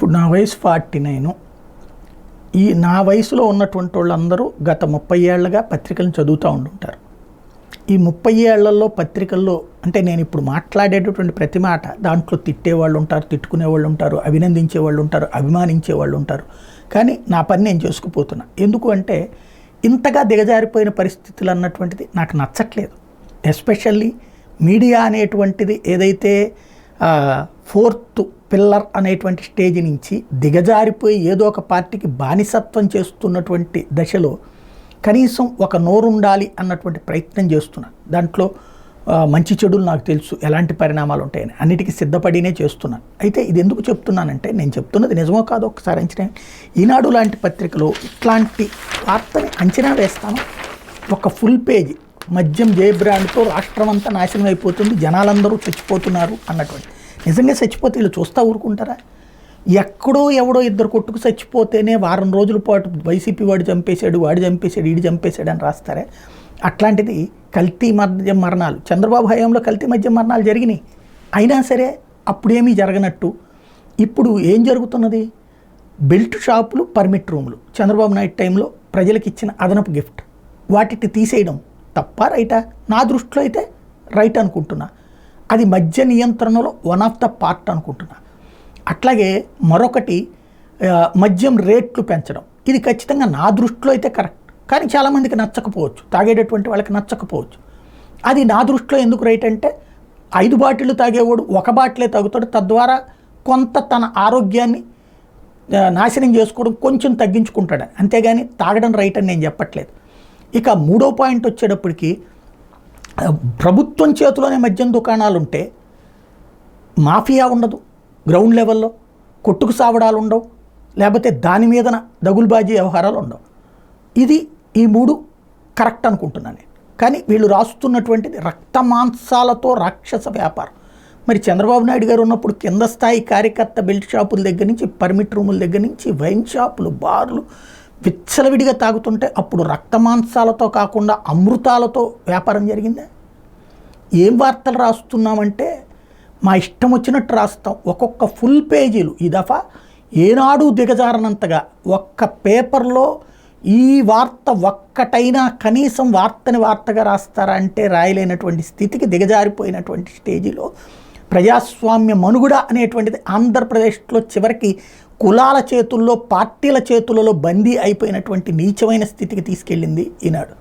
ఇప్పుడు నా వయసు 49. నా వయసులో ఉన్నటువంటి వాళ్ళందరూ గత 30 ఏళ్లుగా పత్రికలను చదువుతూ ఉంటుంటారు. ఈ 30 ఏళ్లలో పత్రికల్లో అంటే నేను ఇప్పుడు మాట్లాడేటటువంటి ప్రతి మాట దాంట్లో తిట్టేవాళ్ళు ఉంటారు, తిట్టుకునేవాళ్ళు ఉంటారు, అభినందించేవాళ్ళు ఉంటారు, అభిమానించేవాళ్ళు ఉంటారు. కానీ నా పని నేను చేసుకుపోతున్నా. ఎందుకు అంటే ఇంతగా దిగజారిపోయిన పరిస్థితులు అన్నటువంటిది నాకు నచ్చట్లేదు. ఎస్పెషల్లీ మీడియా అనేటువంటిది ఏదైతే 4th పిల్లర్ అనేటువంటి స్టేజ్ నుంచి దిగజారిపోయి ఏదో ఒక పార్టీకి బానిసత్వం చేస్తున్నటువంటి దశలో కనీసం ఒక నోరుండాలి అన్నటువంటి ప్రయత్నం చేస్తున్నా. దాంట్లో మంచి చెడులు నాకు తెలుసు, ఎలాంటి పరిణామాలు ఉంటాయని అన్నిటికీ సిద్ధపడినే చేస్తున్నాను. అయితే ఇది ఎందుకు చెప్తున్నానంటే నేను చెప్తున్నది నిజమో కాదో ఒకసారి అంచనా. ఈనాడు లాంటి పత్రికలో ఇట్లాంటి వార్తని అంచనా వేస్తాను. ఒక ఫుల్ పేజీ మద్యం జయబ్రాండ్తో రాష్ట్రం అంతా నాశనం అయిపోతుంది, జనాలందరూ చచ్చిపోతున్నారు అన్నటువంటి. నిజంగా చచ్చిపోతే వీళ్ళు చూస్తూ ఊరుకుంటారా? ఎక్కడో ఎవడో ఇద్దరు కొట్టుకు చచ్చిపోతేనే వారం రోజుల పాటు వైసీపీ వాడు చంపేశాడు, వాడు చంపేశాడు, వీడు చంపేశాడు అని రాస్తారే. అట్లాంటిది కల్తీ మద్యం మరణాలు, చంద్రబాబు హయాంలో కల్తీ మద్యం మరణాలు జరిగినాయి. అయినా సరే అప్పుడేమీ జరగనట్టు ఇప్పుడు ఏం జరుగుతున్నది? బెల్ట్ షాపులు, పర్మిట్ రూములు చంద్రబాబు నాయుడు టైంలో ప్రజలకు ఇచ్చిన అదనపు గిఫ్ట్, వాటిని తీసేయడం తప్ప రైటా? నా దృష్టిలో అయితే రైట్ అనుకుంటున్నా. అది మద్య నియంత్రణలో వన్ ఆఫ్ ద పార్ట్ అనుకుంటున్నా. అట్లాగే మరొకటి మద్యం రేట్లు పెంచడం, ఇది ఖచ్చితంగా నా దృష్టిలో అయితే కరెక్ట్. కానీ చాలామందికి నచ్చకపోవచ్చు, తాగేటటువంటి వాళ్ళకి నచ్చకపోవచ్చు. అది నా దృష్టిలో ఎందుకు రైట్ అంటే 5 బాటిళ్ళు తాగేవాడు 1 బాటిలే తాగుతాడు, తద్వారా కొంత తన ఆరోగ్యాన్ని నాశనం చేసుకోవడం కొంచెం తగ్గించుకుంటాడు. అంతేగాని తాగడం రైట్ అని నేను చెప్పట్లేదు. ఇక 3వ పాయింట్ వచ్చేటప్పటికి ప్రభుత్వం చేతిలోనే మద్యం దుకాణాలు ఉంటే మాఫియా ఉండదు, గ్రౌండ్ లెవెల్లో కొట్టుకు సావడాలు ఉండవు, లేకపోతే దాని మీదన దగులుబాజీ వ్యవహారాలు ఉండవు. ఇది ఈ 3 కరెక్ట్ అనుకుంటున్నాను నేను. కానీ వీళ్ళు రాస్తున్నటువంటిది రక్తమాంసాలతో రాక్షస వ్యాపారం. మరి చంద్రబాబు నాయుడు గారు ఉన్నప్పుడు కింద స్థాయి కార్యకర్త బెల్ట్ షాపుల దగ్గర నుంచి, పర్మిట్ రూముల దగ్గర నుంచి, వైన్ షాపులు, బార్లు విచ్చలవిడిగా తాగుతుంటే అప్పుడు రక్తమాంసాలతో కాకుండా అమృతాలతో వ్యాపారం జరిగిందా? ఏం వార్తలు రాస్తున్నామంటే మా ఇష్టం వచ్చినట్టు రాస్తాం. ఒక్కొక్క ఫుల్ పేజీలు ఈ దఫా ఏనాడు దిగజారనంతగా ఒక్క పేపర్లో ఈ వార్త ఒక్కటైనా కనీసం వార్తగా రాస్తారా అంటే రాయలేనటువంటి స్థితికి దిగజారిపోయినటువంటి స్టేజీలో ప్రజాస్వామ్య మనుగడ అనేటువంటిది ఆంధ్రప్రదేశ్లో చివరికి కులాల చేతుల్లో, పార్టీల చేతులలో బందీ అయిపోయినటువంటి నీచమైన స్థితికి తీసుకెళ్ళింది ఈనాడు.